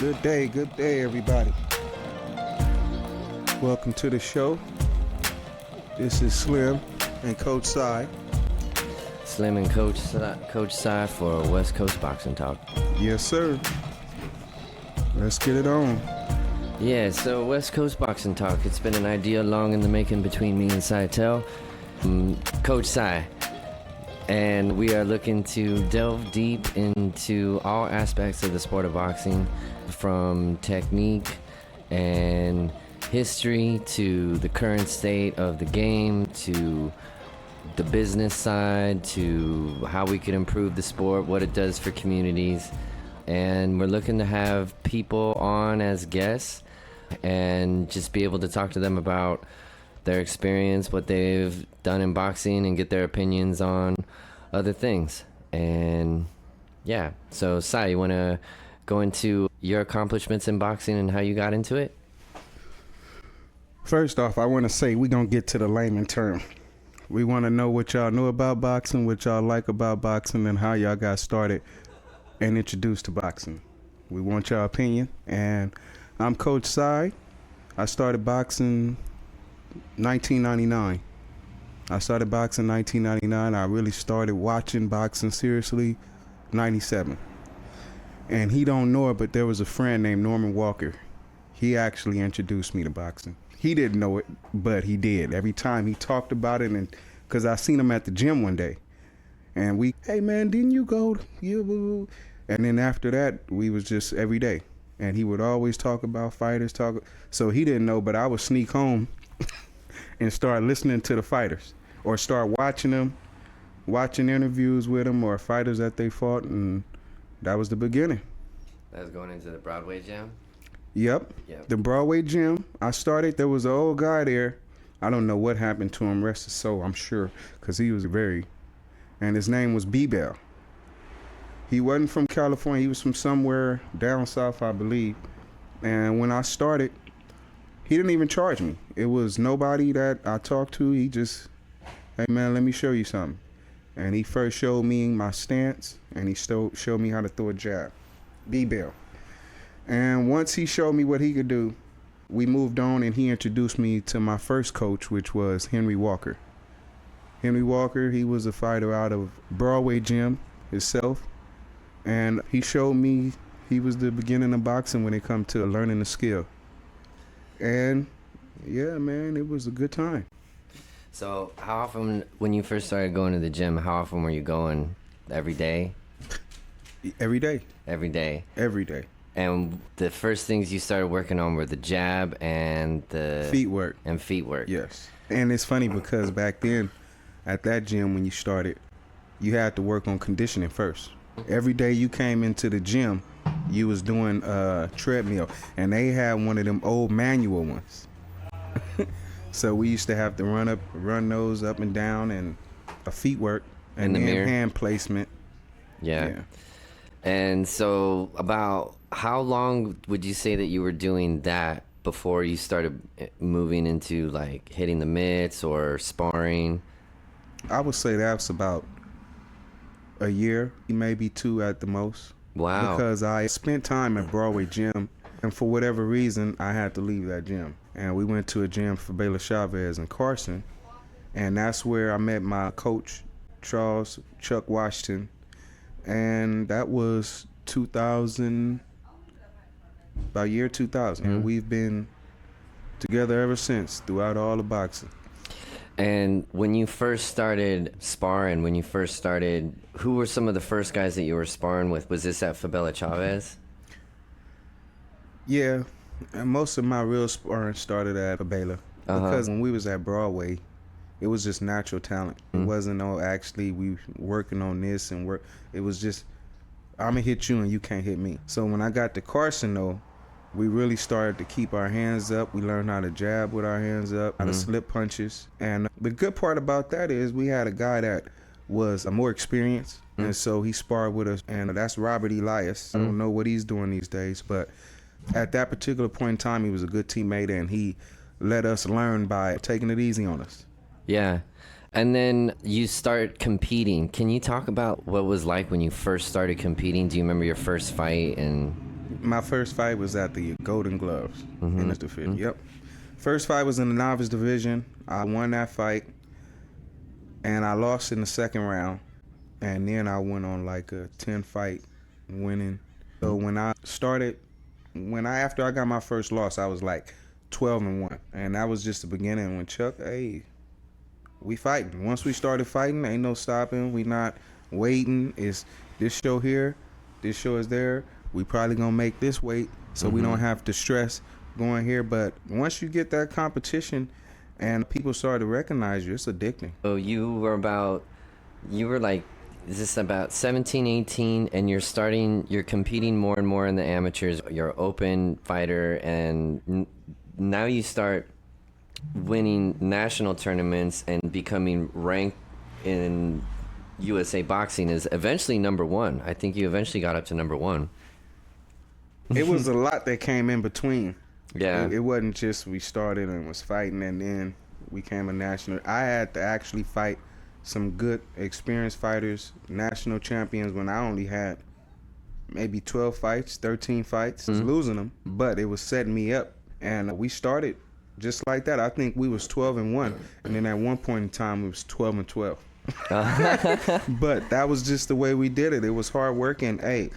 Good day, everybody. Welcome to the show. This is Slim and Coach Sy. Slim and Coach Sy for West Coast Boxing Talk. Yes, sir. Let's get it on. Yeah, so West Coast Boxing Talk. It's been an idea long in the making between me and Sytel, Coach Sy. And we are looking to delve deep into all aspects of the sport of boxing, from technique and history to the current state of the game, to the business side, to how we could improve the sport, what it does for communities. And we're looking to have people on as guests and just be able to talk to them about their experience, what they've done in boxing, and get their opinions on other things. And yeah, so Sy, you want to go into your accomplishments in boxing and how you got into it? First off, I want to say we're going to get to the layman term. We want to know what y'all know about boxing, what y'all like about boxing, and how y'all got started and introduced to boxing. We want y'all opinion. And I'm Coach Sy. I started boxing 1999. I started boxing 1999. I really started watching boxing seriously 97. And he don't know it, but there was a friend named Norman Walker. He actually introduced me to boxing. He didn't know it, but he did. Every time he talked about it, and because I seen him at the gym one day, and hey man, didn't you go? And then after that, we was just every day, and he would always talk about fighters. So he didn't know, but I would sneak home and start listening to the fighters, or start watching them, watching interviews with them, or fighters that they fought, and that was the beginning. That was going into the Broadway Gym? Yep. The Broadway Gym. I started, there was an old guy there. I don't know what happened to him, rest his soul, I'm sure, because he was and his name was B-Bell. He wasn't from California, he was from somewhere down south, I believe. And when I started, he didn't even charge me. It was nobody that I talked to. He just, hey man, let me show you something. And he first showed me my stance, and he showed me how to throw a jab. B-Bell. And once he showed me what he could do, we moved on, and he introduced me to my first coach, which was Henry Walker. Henry Walker, he was a fighter out of Broadway Gym himself. And he showed me he was the beginning of boxing when it come to learning the skill. And yeah, man, it was a good time. So how often, when you first started going to the gym, how often were you going? Every day? Every day. Every day? Every day. And the first things you started working on were the jab and the... Feet work. And feet work. Yes. And it's funny because back then, at that gym when you started, you had to work on conditioning first. Every day you came into the gym, you was doing a treadmill, and they had one of them old manual ones. So we used to have to run those up and down, and a feet work, and then hand placement. Yeah. And so about how long would you say that you were doing that before you started moving into like hitting the mitts or sparring? I would say that's about a year, maybe 2 at the most. Wow. Because I spent time at Broadway Gym, and for whatever reason, I had to leave that gym. And we went to a gym, Fabela Chavez in Carson, and that's where I met my coach, Chuck Washington, and that was 2000, about year 2000. And we've been together ever since, throughout all the boxing. And when you first started sparring, who were some of the first guys that you were sparring with? Was this at Fabela Chavez? Yeah, and most of my real sparring started at Fabela. Because when we was at Broadway, it was just natural talent. It wasn't actually we working on this and work. It was just, I'm gonna hit you and you can't hit me. So when I got to Carson though, we really started to keep our hands up. We learned how to jab with our hands up, how to slip punches. And the good part about that is we had a guy that was more experienced, and so he sparred with us, and that's Robert Elias. I don't know what he's doing these days, but at that particular point in time, he was a good teammate, and he let us learn by taking it easy on us. Yeah. And then you start competing. Can you talk about what it was like when you first started competing? Do you remember your first fight and My first fight was at the Golden Gloves in this division. Yep. First fight was in the novice division. I won that fight, and I lost in the second round. And then I went on like a 10-fight winning. So after I got my first loss, I was like 12-1, and that was just the beginning. When Chuck, hey, we fighting. Once we started fighting, ain't no stopping. We not waiting. Is this show here? This show is there. We probably gonna make this weight, so we don't have to stress going here. But once you get that competition, and people start to recognize you, it's addicting. So you were like, is this about 17, 18, and you're competing more and more in the amateurs. You're an open fighter, and now you start winning national tournaments and becoming ranked in USA Boxing is eventually number one. I think you eventually got up to number one. It was a lot that came in between. Yeah. It wasn't just we started and was fighting and then we became a national. I had to actually fight some good experienced fighters, national champions, when I only had maybe 12 fights, 13 fights. I was losing them, but it was setting me up. And we started just like that. I think we was 12-1, and then at one point in time we was 12-12. But that was just the way we did it. It was hard work, and hey,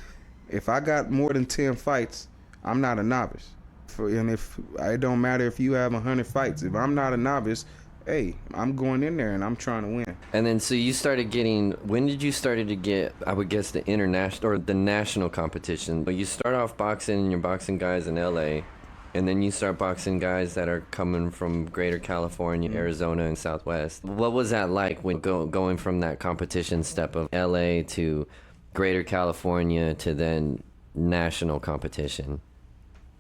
if I got more than 10 fights, I'm not a novice. And if it don't matter if you have 100 fights, if I'm not a novice, hey, I'm going in there and I'm trying to win. And then so you started getting, when did you started to get, I would guess, the international or the national competition? But you start off boxing and you're boxing guys in LA, and then you start boxing guys that are coming from Greater California, Arizona, and Southwest. What was that like when going from that competition step of LA to Greater California to then national competition?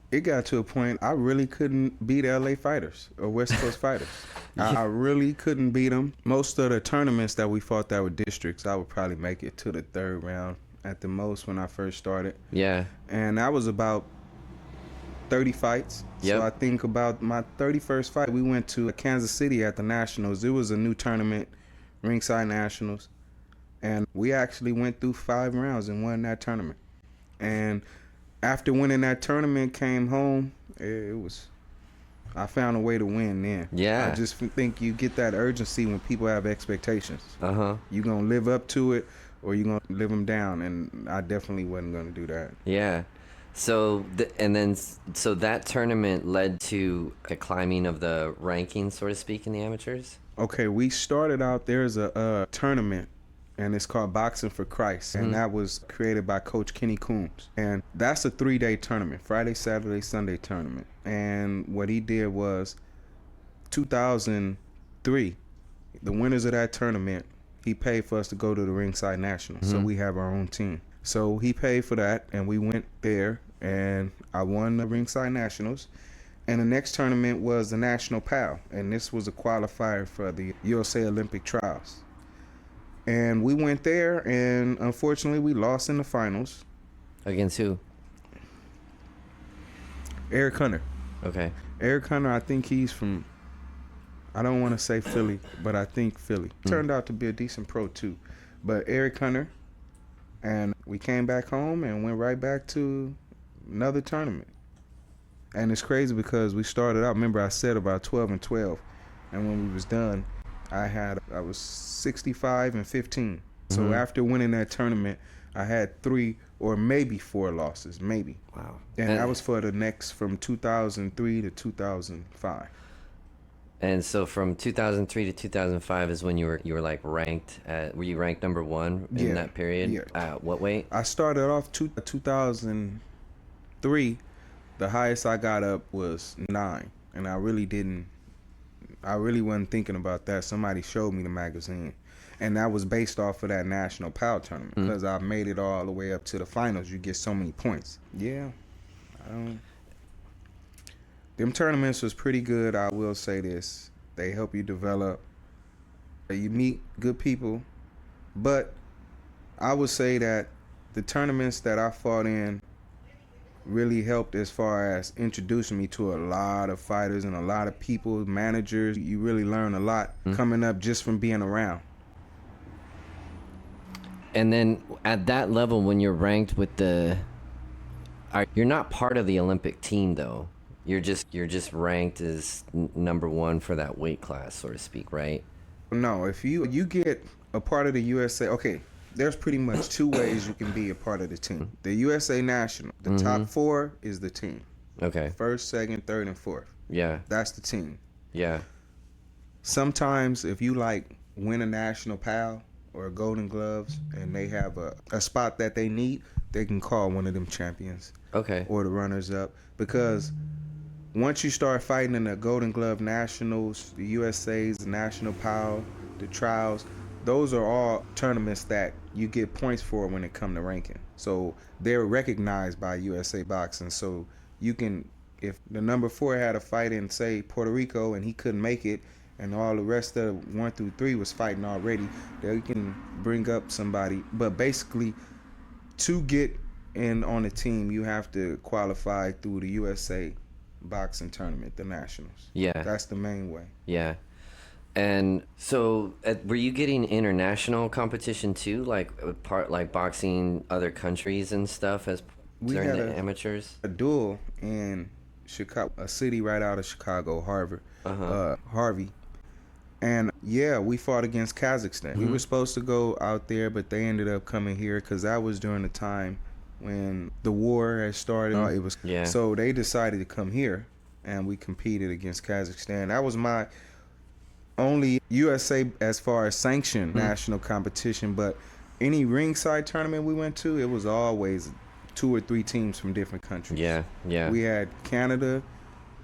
It got to a point I really couldn't beat LA fighters or West Coast fighters. I really couldn't beat them. Most of the tournaments that we fought that were districts, I would probably make it to the third round at the most when I first started. Yeah. And that was about 30 fights. Yep. So I think about my 31st fight, we went to Kansas City at the Nationals. It was a new tournament, Ringside Nationals. And we actually went through 5 rounds and won that tournament. And after winning that tournament, came home, I found a way to win then. Yeah. I just think you get that urgency when people have expectations. You gonna live up to it or you gonna live them down, and I definitely wasn't gonna do that. Yeah. So so that tournament led to a climbing of the rankings, so to speak, in the amateurs? Okay, we started out, there's a tournament, and it's called Boxing for Christ, and that was created by Coach Kenny Coombs. And that's a 3-day tournament, Friday, Saturday, Sunday tournament. And what he did was, 2003, the winners of that tournament, he paid for us to go to the Ringside Nationals, so we have our own team. So he paid for that, and we went there, and I won the Ringside Nationals. And the next tournament was the National PAL, and this was a qualifier for the USA Olympic Trials. And we went there, and unfortunately, we lost in the finals. Against who? Eric Hunter. Okay. Eric Hunter, I think he's from, I don't want to say Philly, but I think Philly. Turned out to be a decent pro, too. But Eric Hunter, and we came back home and went right back to another tournament. And it's crazy because we started out, remember I said about 12-12, and when we was done, I was 65-15. So after winning that tournament, I had 3 or maybe 4 losses, maybe. Wow. And that was for the next from 2003 to 2005. And so from 2003 to 2005 is when you were like ranked were you ranked number 1 in that period? Yeah. At what weight? I started off 2003. The highest I got up was 9, and I really wasn't thinking about that. Somebody showed me the magazine, and that was based off of that National PAL tournament because I made it all the way up to the finals. You get so many points. Yeah, them tournaments was pretty good. I will say this: they help you develop. You meet good people, but I would say that the tournaments that I fought in really helped as far as introducing me to a lot of fighters and a lot of people, managers. You really learn a lot coming up just from being around. And then at that level, when you're ranked with You're not part of the Olympic team though. You're just ranked as number one for that weight class, so to speak, right? No, if you get a part of the USA, okay, there's pretty much two ways you can be a part of the team. The USA National, the top four is the team. Okay. First, second, third, and fourth. Yeah. That's the team. Yeah. Sometimes if you win a national PAL or Golden Gloves and they have a spot that they need, they can call one of them champions. Okay. Or the runners up, because once you start fighting in the Golden Glove Nationals, the USA's, the National PAL, the trials, those are all tournaments that you get points for when it come to ranking. So they're recognized by USA Boxing. So you can, if the number 4 had a fight in, say, Puerto Rico and he couldn't make it, and all the rest of 1 through 3 was fighting already, they can bring up somebody. But basically, to get in on the team, you have to qualify through the USA Boxing Tournament, the Nationals. Yeah. That's the main way. Yeah. And so, were you getting international competition too, like boxing other countries and stuff during the amateurs? A duel in Chicago, a city right out of Chicago, Harvey. And yeah, we fought against Kazakhstan. We were supposed to go out there, but they ended up coming here because that was during the time when the war had started. So they decided to come here, and we competed against Kazakhstan. That was my only USA as far as sanctioned national competition. But any ringside tournament we went to, it was always 2 or 3 teams from different countries. Yeah. We had Canada,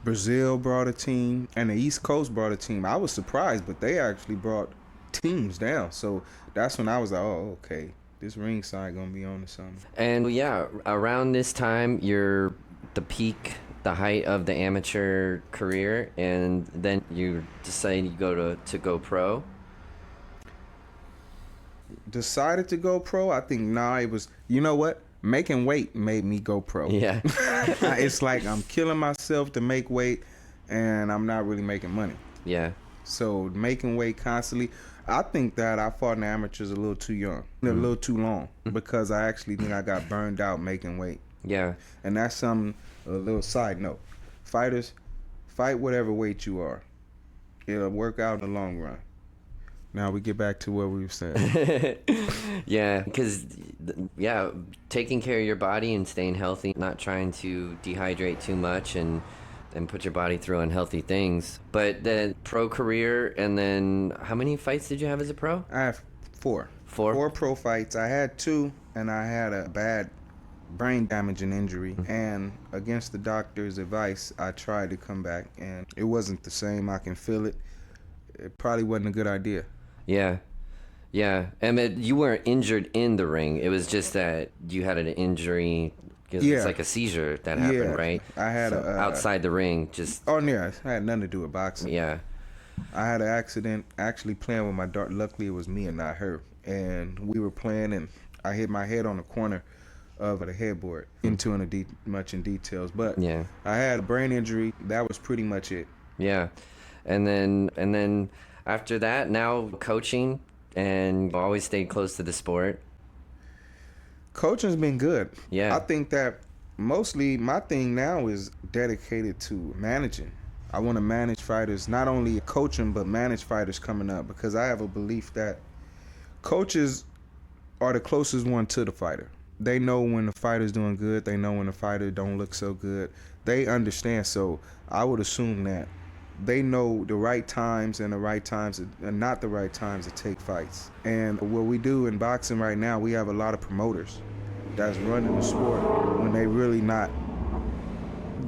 Brazil brought a team, and the East Coast brought a team. I was surprised, but they actually brought teams down. So that's when I was like, oh, okay, this ringside gonna be on to something. And yeah, around this time, you're the peak, the height of the amateur career, and then you decide you go to go pro. Decided to go pro? I think it was, you know what? Making weight made me go pro. Yeah. It's like I'm killing myself to make weight, and I'm not really making money. Yeah. So making weight constantly, I think that I fought in the amateurs a little too young, a little too long, because I actually think I got burned out making weight. Yeah. And that's a little side note. Fighters, fight whatever weight you are. It'll work out in the long run. Now we get back to what we were saying. Yeah, because taking care of your body and staying healthy, not trying to dehydrate too much and put your body through unhealthy things. But the pro career, and then how many fights did you have as a pro? I have 4. 4 pro fights. I had 2, and I had a bad brain damage and injury. And against the doctor's advice, I tried to come back, and it wasn't the same. I can feel it. It probably wasn't a good idea. Yeah. And you weren't injured in the ring. It was just that you had an injury. It's like a seizure that happened, right? I had outside the ring, just. Oh yeah, it had nothing to do with boxing. Yeah. I had an accident actually playing with my daughter. Luckily, it was me and not her. And we were playing, and I hit my head on the corner of the headboard. Into much in details, but yeah, I had a brain injury. That was pretty much it. Yeah, and then after that, now coaching, and always stayed close to the sport. Coaching's been good. Yeah. I think that mostly my thing now is dedicated to managing. I want to manage fighters, not only coach them, but manage fighters coming up, because I have a belief that coaches are the closest one to the fighter. They know when the fighter's doing good. They know when the fighter don't look so good. They understand. So I would assume that they know the right times and not the right times to take fights. And what we do in boxing right now, we have a lot of promoters that's running the sport when they really not.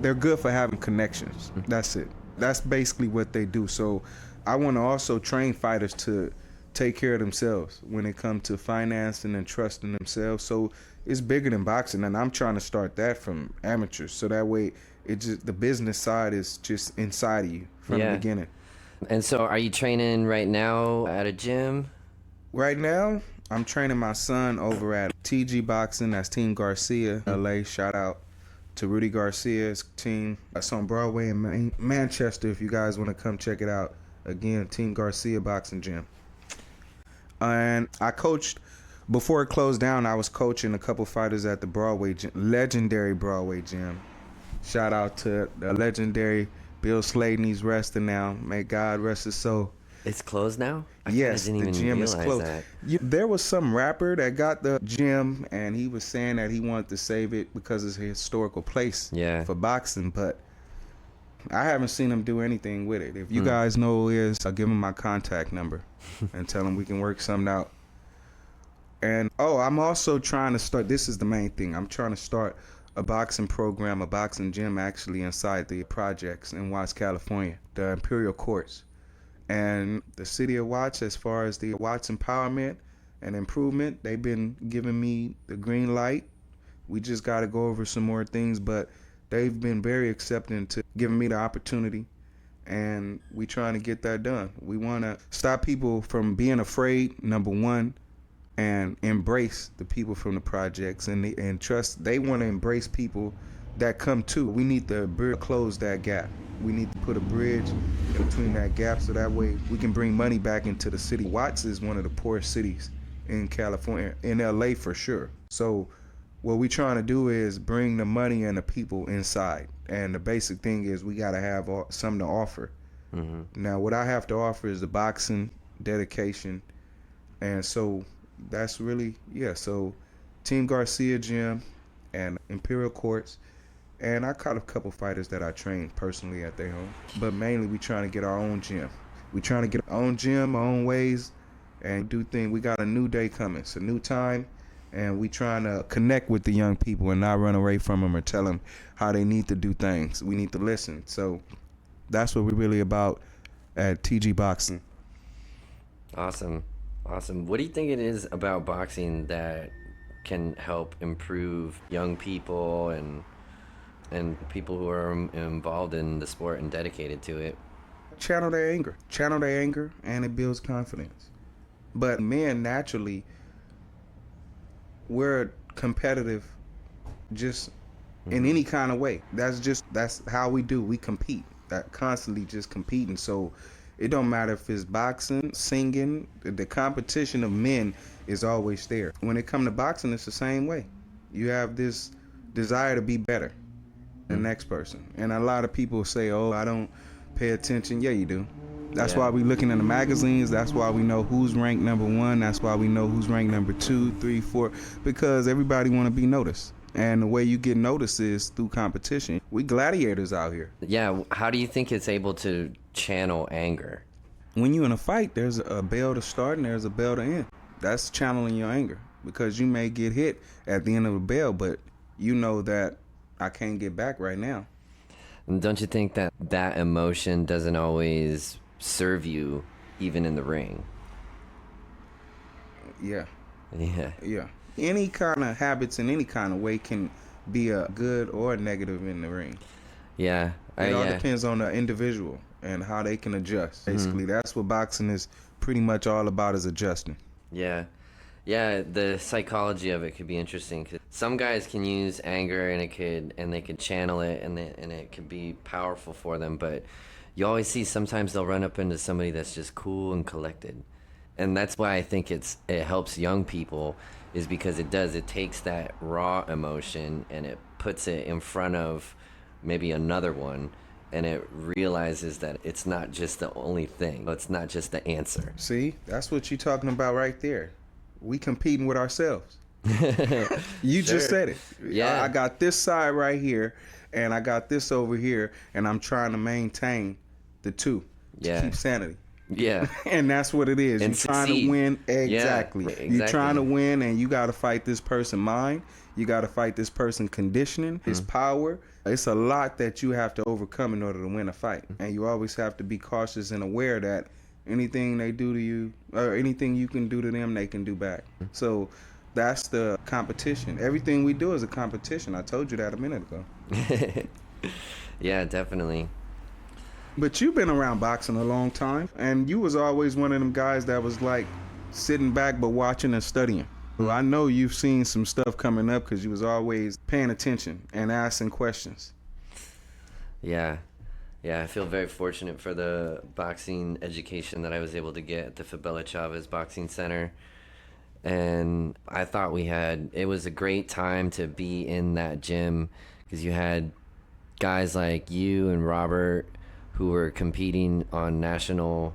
They're good for having connections. That's it. That's basically what they do. So I want to also train fighters to take care of themselves when it comes to financing and trusting themselves. So it's bigger than boxing, and I'm trying to start that from amateurs. So that way, the business side is just inside of you from the beginning. And so are you training right now at a gym? Right now, I'm training my son over at TG Boxing. That's Team Garcia, LA. Shout out to Rudy Garcia's team. That's on Broadway in Manchester. If you guys want to come check it out. Again, Team Garcia Boxing Gym. And I coached Before it closed down, I was coaching a couple fighters at the Broadway Gym, legendary Broadway Gym. Shout out to the legendary Bill Slayton. He's resting now. May God rest his soul. It's closed now? Yes, didn't the even gym is realize closed. that. There was some rapper that got the gym, and he was saying that he wanted to save it because it's a historical place for boxing, but I haven't seen him do anything with it. If you guys know who he is, I'll give him my contact number and tell him we can work something out. And, I'm also trying to start, this is the main thing, I'm trying to start a boxing program, a boxing gym actually inside the projects in Watts, California, the Imperial Courts. And the city of Watts, as far as the Watts empowerment and improvement, they've been giving me the green light. We just got to go over some more things, but they've been very accepting to giving me the opportunity, and we trying to get that done. We want to stop people from being afraid, number one, and embrace the people from the projects and trust. They want to embrace people that come too. We need to close that gap. We need to put a bridge in between that gap so that way we can bring money back into the city. Watts is one of the poorest cities in California, in LA for sure. So what we trying to do is bring the money and the people inside. And the basic thing is we got to have something to offer. Now what I have to offer is the boxing, dedication, and so that's really, so Team Garcia Gym and Imperial Courts. And I caught a couple fighters that I trained personally at their home. But mainly we trying to get our own gym. We trying to get our own gym, our own ways, and do things. We got a new day coming. It's a new time, and we trying to connect with the young people and not run away from them or tell them how they need to do things. We need to listen. So that's what we're really about at TG Boxing. Awesome. What do you think it is about boxing that can help improve young people and people who are involved in the sport and dedicated to it? Channel their anger, and it builds confidence. But men, naturally, we're competitive just in any kind of way. That's how we do. We compete, that constantly just competing. So it don't matter if it's boxing, singing, the competition of men is always there. When it comes to boxing, it's the same way. You have this desire to be better than the next person. And a lot of people say, I don't pay attention. Yeah, you do. That's why we looking in the magazines. That's why we know who's ranked number 1. That's why we know who's ranked number 2, 3, 4, because everybody want to be noticed. And the way you get noticed is through competition. We gladiators out here. Yeah, how do you think it's able to channel anger? When you're in a fight, there's a bell to start and there's a bell to end. That's channeling your anger, because you may get hit at the end of a bell, but you know that I can't get back right now. And don't you think that emotion doesn't always serve you even in the ring? Yeah. Yeah. Any kind of habits in any kind of way can be a good or a negative in the ring. Yeah. It all depends on the individual and how they can adjust. Basically, that's what boxing is pretty much all about, is adjusting. Yeah, the psychology of it could be interesting, 'cause some guys can use anger and they could channel it and it could be powerful for them, but you always see sometimes they'll run up into somebody that's just cool and collected. And that's why I think it helps young people, is because it takes that raw emotion and it puts it in front of maybe another one, and it realizes that it's not just the only thing. It's not just the answer. See, that's what you're talking about right there. We competing with ourselves. You just said it. Yeah. I got this side right here, and I got this over here, and I'm trying to maintain the two to keep sanity. Yeah. And that's what it is. And You're trying to win. Exactly. Yeah, You're trying to win, and you got to fight this person mind. You got to fight this person conditioning, his power. It's a lot that you have to overcome in order to win a fight. And you always have to be cautious and aware that anything they do to you, or anything you can do to them, they can do back. So that's the competition. Everything we do is a competition. I told you that a minute ago. Yeah, definitely. But you've been around boxing a long time, and you was always one of them guys that was like sitting back but watching and studying. Well, I know you've seen some stuff coming up because you was always paying attention and asking questions. Yeah, I feel very fortunate for the boxing education that I was able to get at the Fabela Chavez Boxing Center. And I thought it was a great time to be in that gym because you had guys like you and Robert who were competing on national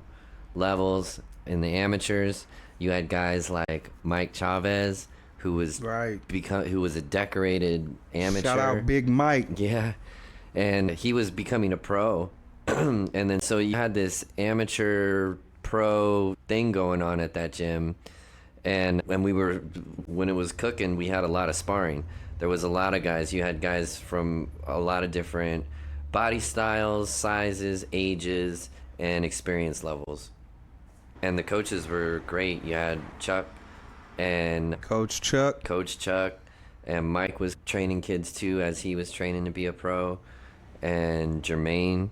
levels in the amateurs. You had guys like Mike Chavez, who was who was a decorated amateur. Shout out Big Mike. Yeah, and he was becoming a pro, and then so you had this amateur pro thing going on at that gym, and when it was cooking, we had a lot of sparring. There was a lot of guys. You had guys from a lot of different body styles, sizes, ages, and experience levels. And the coaches were great. You had Chuck and Coach Chuck, and Mike was training kids too as he was training to be a pro, and Jermaine.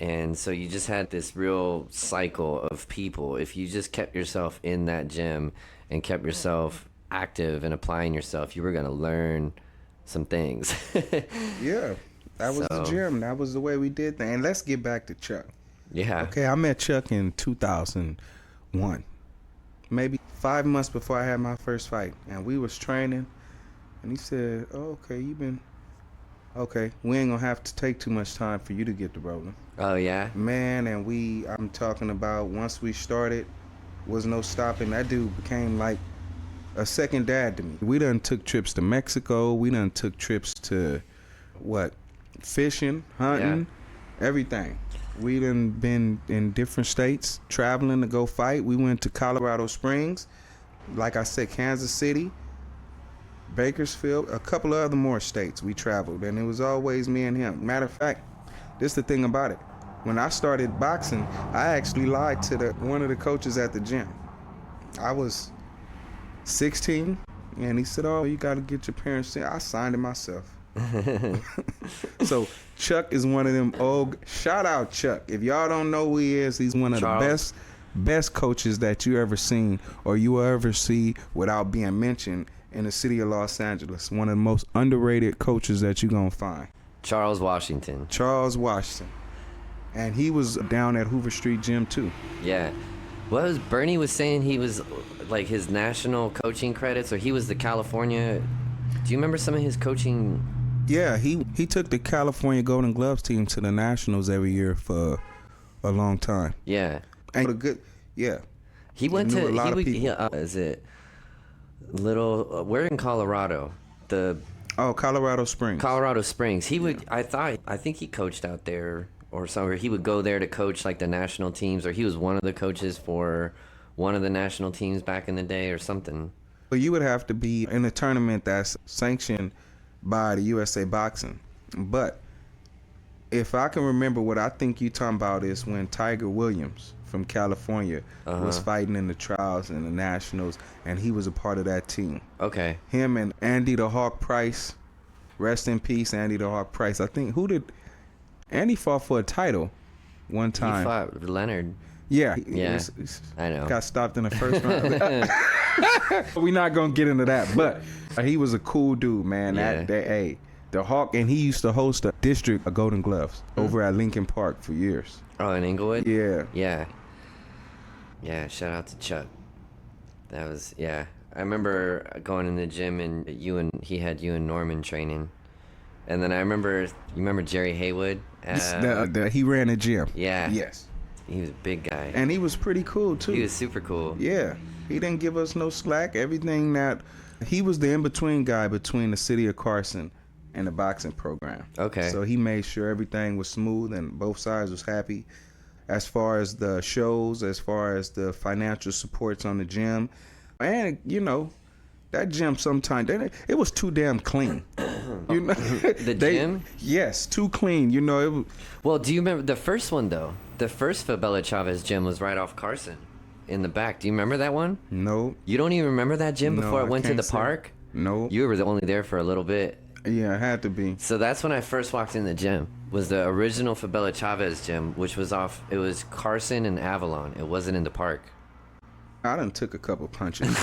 And so you just had this real cycle of people. If you just kept yourself in that gym and kept yourself active and applying yourself, you were going to learn some things. Yeah, that was the gym. That was the way we did things. And let's get back to Chuck. Yeah. Okay, I met Chuck in 2001, maybe 5 months before I had my first fight. And we was training, and he said, "Oh, okay, okay, we ain't gonna have to take too much time for you to get to rolling." Oh, yeah? Man, and I'm talking about once we started, was no stopping. That dude became like a second dad to me. We done took trips to Mexico. We done took trips to, fishing, hunting, everything. We done been in different states, traveling to go fight. We went to Colorado Springs, like I said, Kansas City, Bakersfield, a couple of other more states we traveled, and it was always me and him. Matter of fact, this is the thing about it. When I started boxing, I actually lied to one of the coaches at the gym. I was 16, and he said, "Oh, you got to get your parents in." I signed it myself. So Chuck is one of them old. Shout out Chuck. If y'all don't know who he is, he's one of the best coaches that you ever seen or you will ever see without being mentioned in the city of Los Angeles. One of the most underrated coaches that you're gonna find. Charles Washington. And he was down at Hoover Street Gym too. Yeah. Bernie was saying he was like his national coaching credits, or he was the California. Do you remember some of his coaching? Yeah, he took the California Golden Gloves team to the Nationals every year for a long time. Yeah. And He went to a lot of people. Is it we're in Colorado. Colorado Springs. Colorado Springs. I think he coached out there or somewhere. He would go there to coach like the national teams, or he was one of the coaches for one of the national teams back in the day or something. But you would have to be in a tournament that's sanctioned by the USA Boxing. But if I can remember, what I think you talking about is when Tiger Williams from California was fighting in the trials and the nationals, and he was a part of that team. Okay. Him and Andy the Hawk Price, rest in peace, Andy the Hawk Price. I think Andy fought for a title one time. He fought Leonard. Yeah. I know. Got stopped in the first round. We're not going to get into that, but he was a cool dude, man. Yeah. The Hawk, and he used to host a district of Golden Gloves over at Lincoln Park for years. Oh, in Inglewood? Yeah. Yeah, shout out to Chuck. That was, I remember going in the gym and he had you and Norman training. And then you remember Jerry Haywood? He ran the gym. Yeah. Yes. He was a big guy. And he was pretty cool, too. He was super cool. Yeah. He didn't give us no slack. He was the in-between guy between the city of Carson and the boxing program. Okay. So he made sure everything was smooth and both sides was happy as far as the shows, as far as the financial supports on the gym. And, that gym sometimes, it was too damn clean. The gym? Yes, too clean. Well, do you remember the first one, though? The first Fabela Chavez gym was right off Carson in the back. Do you remember that one? No. You don't even remember that gym before I it went to can't the park? No. You were only there for a little bit. Yeah, it had to be. So that's when I first walked in the gym. Was the original Fabela Chavez gym, which was it was Carson and Avalon. It wasn't in the park. I done took a couple punches.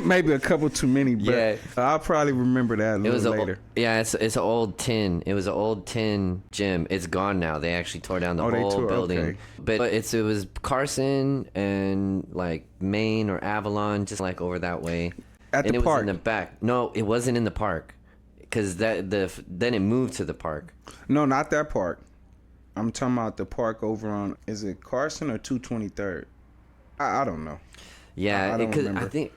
maybe a couple too many, but Yeah. I'll probably remember that a It was little later. it's an old tin. It was an old tin gym. It's gone now. They actually tore down the whole building. Okay. But it was Carson and like Maine or Avalon, just like over that way. At and the it park. was in the back. No, it wasn't in the park, because then it moved to the park. No, not that park. I'm talking about the park over on, is it Carson or 223rd? I don't know. Yeah, I don't because remember. I think.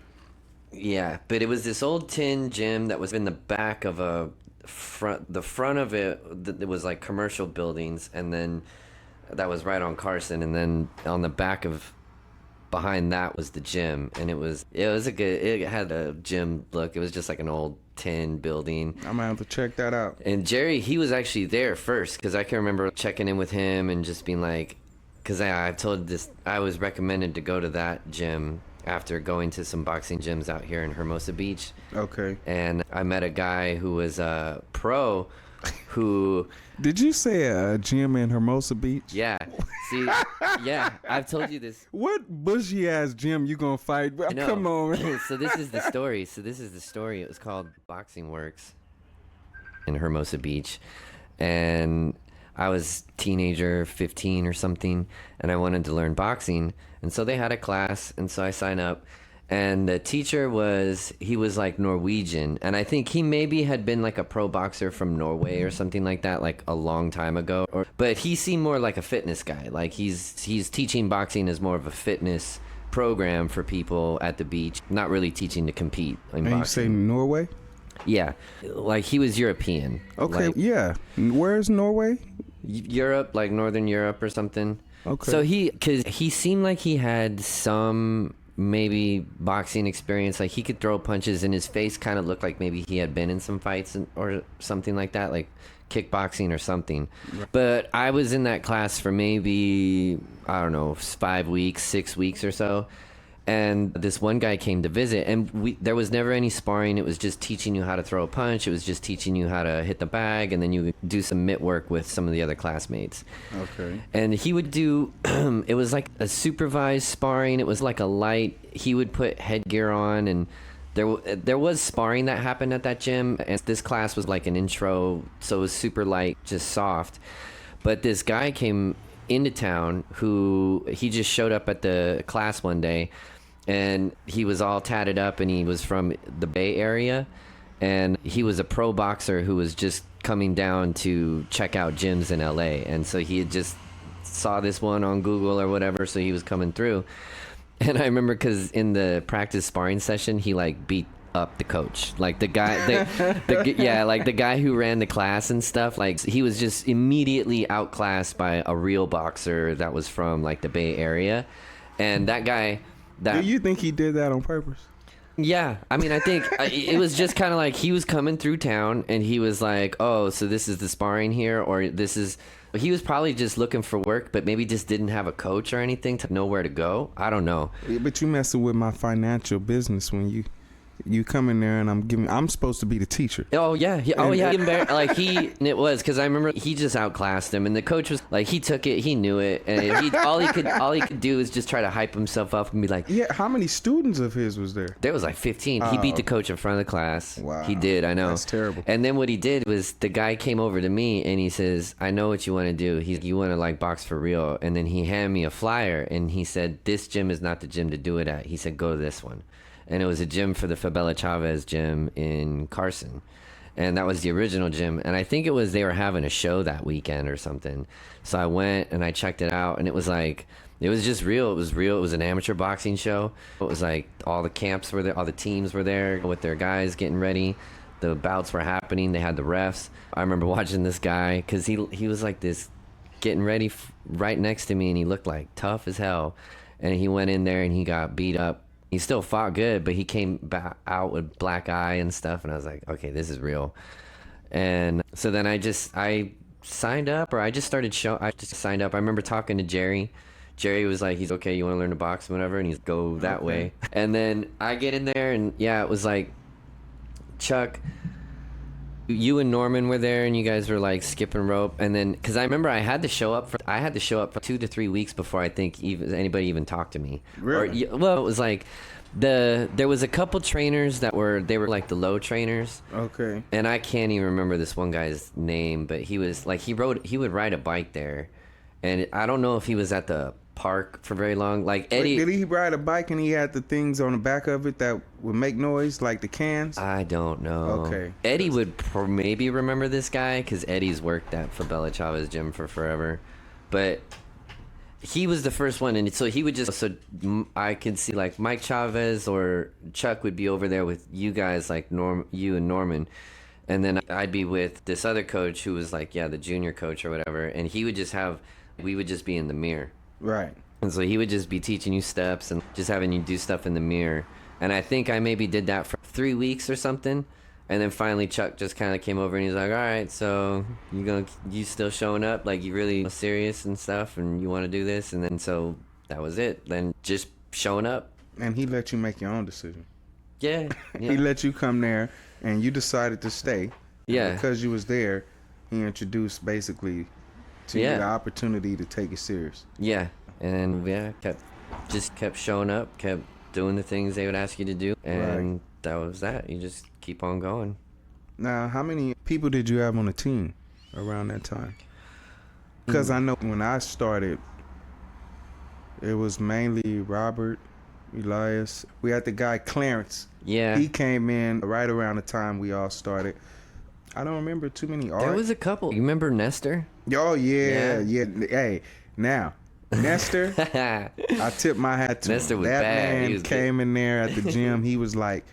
Yeah, but it was this old tin gym that was in the back of a front. The front of it was like commercial buildings, and then that was right on Carson, and then on the back of behind that was the gym, and it was a good. It had a gym look. It was just like an old tin building. I'm gonna have to check that out. And Jerry, he was actually there first, because I can remember checking in with him and just being like, because I've told this, I was recommended to go to that gym after going to some boxing gyms out here in Hermosa Beach. Okay. And I met a guy who was a pro who, Did you say a gym in Hermosa Beach? yeah, see, yeah, I've told you this. What bushy ass gym you gonna fight? I know. Come on, man. So this is the story. It was called Boxing Works in Hermosa Beach. And I was teenager, 15 or something, and I wanted to learn boxing. And so they had a class, and so I signed up. And the teacher was like Norwegian. And I think he maybe had been like a pro boxer from Norway or something like that, like a long time ago. But he seemed more like a fitness guy. Like he's teaching boxing as more of a fitness program for people at the beach, not really teaching to compete in And you boxing. say Norway? Yeah, like he was European. Okay, Like yeah. Where's Norway? Europe, like Northern Europe or something. Okay. So because he seemed like he had some maybe boxing experience. Like he could throw punches, and his face kind of looked like maybe he had been in some fights or something like that, like kickboxing or something. But I was in that class for maybe, I don't know, 5 weeks, 6 weeks or so. And this one guy came to visit, and there was never any sparring. It was just teaching you how to throw a punch. It was just teaching you how to hit the bag, and then you would do some mitt work with some of the other classmates. Okay. And he would do, it was like a supervised sparring. It was like a light, he would put headgear on, and there was sparring that happened at that gym. And this class was like an intro, so it was super light, just soft. But this guy came into town who, he just showed up at the class one day, and he was all tatted up, and he was from the Bay Area, and he was a pro boxer who was just coming down to check out gyms in LA. And so he had just saw this one on Google or whatever, so he was coming through. And I remember because in the practice sparring session, he like beat up the coach, like the guy like the guy who ran the class and stuff. Like he was just immediately outclassed by a real boxer that was from like the Bay Area. And that guy, Do you think he did that on purpose? yeah, I mean, I think it was just kind of like he was coming through town, and he was like, oh, so this is the sparring here, or this is, he was probably just looking for work, but maybe just didn't have a coach or anything to know where to go. I don't know. But you messing with my financial business when you come in there, and I'm supposed to be the teacher. Oh yeah, like it was because I remember he just outclassed him, and the coach was like, he took it, he knew it, and all he could do is just try to hype himself up and be like, Yeah, how many students of his was there? there was like 15. He beat the coach in front of the class. Wow. He did, I know. That's terrible. And then what he did was the guy came over to me and he says, I know what you want to do. You want to like box for real. And then he handed me a flyer and he said, this gym is not the gym to do it at. He said, go to this one. And it was a gym for the Fabela Chavez gym in Carson. And that was the original gym. And I think it was, they were having a show that weekend or something. So I went and I checked it out, and it was like, it was just real. It was real. It was an amateur boxing show. It was like all the camps were there, all the teams were there with their guys getting ready. The bouts were happening. They had the refs. I remember watching this guy because he was like this, getting ready right next to me, and he looked like tough as hell. And he went in there and he got beat up. He still fought good, but he came back out with black eye and stuff, and I was like, okay, this is real. And so then I signed up, or I just signed up. I remember talking to Jerry. Jerry was like, he's okay, you want to learn to box, whatever, and he's go that way. And then I get in there, and yeah, it was like, Chuck, You and Norman were there, and you guys were like skipping rope, and then because I remember I had to show up for 2 to 3 weeks before I think anybody even talked to me. Really? Well, it was like there was a couple trainers they were like the low trainers. Okay. And I can't even remember this one guy's name, but he was like he would ride a bike there, and I don't know if he was at the park for very long. Like Eddie, Wait, did he ride a bike and he had the things on the back of it that would make noise, like the cans? I don't know. Okay. Eddie would maybe remember this guy because Eddie's worked at Fabela Chavez Gym for forever, but he was the first one, and so he would just I could see like Mike Chavez or Chuck would be over there with you guys, like you and Norman, and then I'd be with this other coach who was like the junior coach or whatever, and we would just be in the mirror. Right. And so he would just be teaching you steps and just having you do stuff in the mirror. And I think I maybe did that for 3 weeks or something. And then finally Chuck just kind of came over and he's like, all right, so you still showing up? Like, you really serious and stuff and you want to do this? And then so that was it. Then just showing up. And he let you make your own decision. Yeah. He let you come there and you decided to stay. Yeah. And because you was there, he introduced basically to you the opportunity to take it serious. Yeah. And kept showing up, kept doing the things they would ask you to do, and that was that. You just keep on going. Now, how many people did you have on the team around that time? Because I know when I started, it was mainly Robert, Elias. We had the guy Clarence. Yeah. He came in right around the time we all started. I don't remember too many. There was a couple. You remember Nestor? Oh, yeah. Hey, now, Nestor, I tip my hat to Nestor him. was that bad. man came in there at the gym. He was like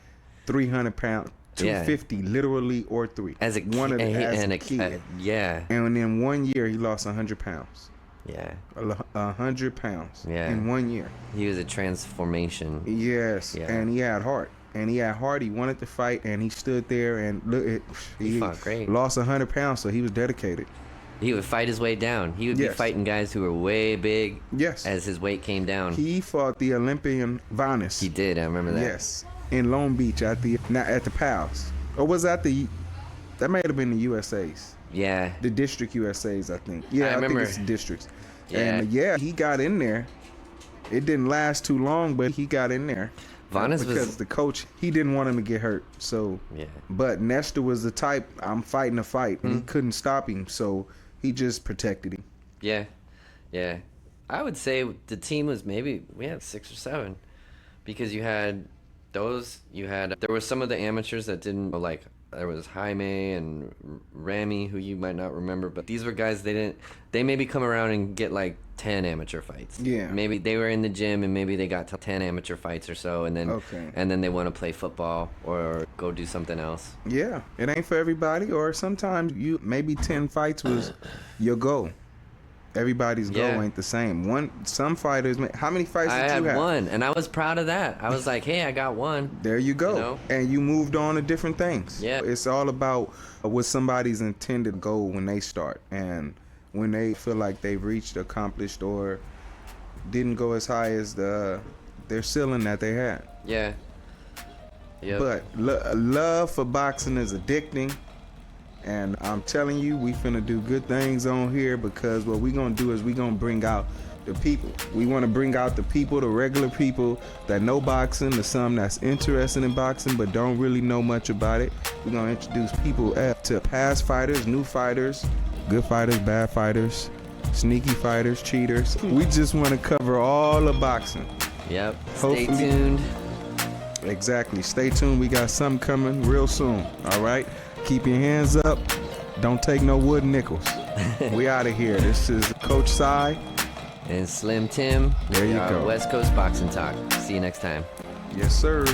300 pounds, 250 literally, or three. As a kid. Yeah. And in 1 year, he lost 100 pounds. Yeah. 100 pounds. Yeah. In 1 year. He was a transformation. Yes. Yeah. And he had heart. He wanted to fight, and he stood there and look. He fought great. Lost 100 pounds, so he was dedicated. He would fight his way down. He would be fighting guys who were way big. Yes. As his weight came down. He fought the Olympian Vanis. He did. I remember that. Yes. In Long Beach at the Pals. Or was that that may have been the USA's. Yeah. The District USA's, I think. Yeah, I remember. think it's districts. Yeah. And he got in there. It didn't last too long, but he got in there. Because the coach, he didn't want him to get hurt. So, but Nestor was the type, I'm fighting a fight. And he couldn't stop him, so he just protected him. Yeah. Yeah. I would say the team was we had 6 or 7. Because there were some of the amateurs that didn't, like, there was Jaime and Rami, who you might not remember, but these were guys, they maybe come around and get like 10 amateur fights. Yeah. Maybe they were in the gym and maybe they got to 10 amateur fights or so, and then they want to play football or go do something else. Yeah. It ain't for everybody, or sometimes maybe 10 fights was your goal. Everybody's goal ain't the same. Some fighters, how many fights did you have? I had 1, and I was proud of that. I was like, hey, I got 1. There you go. You know? And you moved on to different things. Yeah. It's all about what somebody's intended goal when they start. And when they feel like they've accomplished, or didn't go as high as their ceiling that they had. Yeah. Yep. But love for boxing is addicting. And I'm telling you, we finna do good things on here, because what we gonna do is we gonna bring out the people. We want to bring out the people, the regular people that know boxing, the some that's interested in boxing but don't really know much about it. We're gonna introduce people to past fighters, new fighters, good fighters, bad fighters, sneaky fighters, cheaters. We just want to cover all of boxing. Yep. Hopefully. Stay tuned. Exactly. Stay tuned. We got something coming real soon. All right. Keep your hands up. Don't take no wooden nickels. We out of here. This is Coach Sy and Slim Tim. There you go. West Coast Boxing Talk. See you next time. Yes, sir.